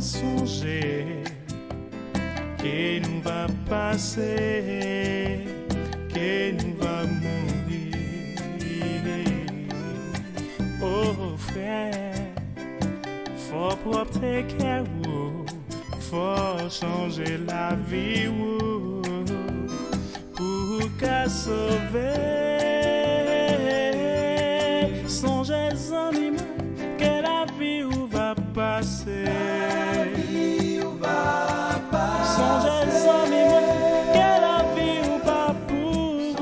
songer que nous va passer, que nous va mourir. Oh frère, faut propre cœur, faut changer la vie pour qu'à sauver. Songez animaux que la vie où va passer. Songez animaux que la vie où va pour.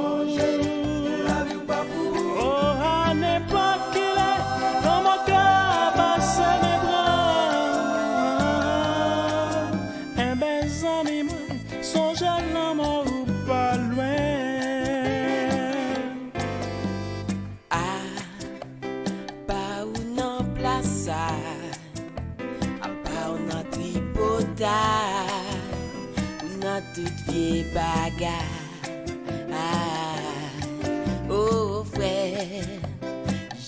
Oh, à n'importe qui est, dans mon cœur passer mes bras. Un bel animal, songez l'amour ou pas loin. Toute vieille bagarre. Oh frère,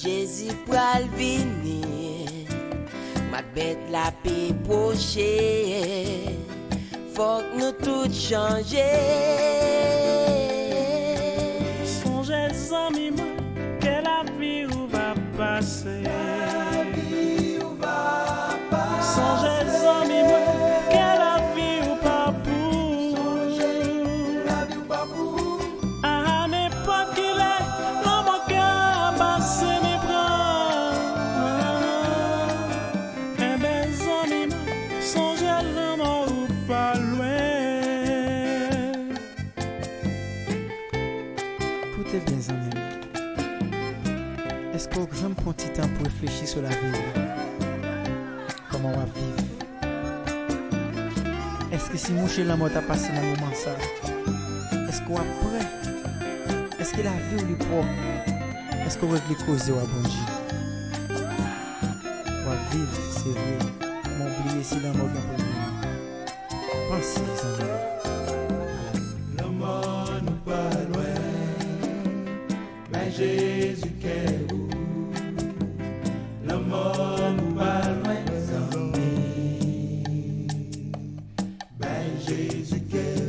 Jésus pral venir, ma bête la paix prochaine. Faut que nous tout changer. Songez amis que la vie où va passer. Songez amis que la vie où va est-ce qu'on prend un petit temps pour réfléchir sur la vie? Comment on va vivre? Est-ce que si mon chez la mort a passé dans le moment ça? Est-ce qu'on va prêt? Est-ce que la vie ou les propres? Est-ce qu'on va les causer ou à bon Dieu? On va vivre, c'est vrai. M'oublier si la mort n'a pas venu. Pensez, les amis. La mort nous pas loin, mais Jésus qu'est où? La mort nous pas loin, mes amis, mais Jésus qu'est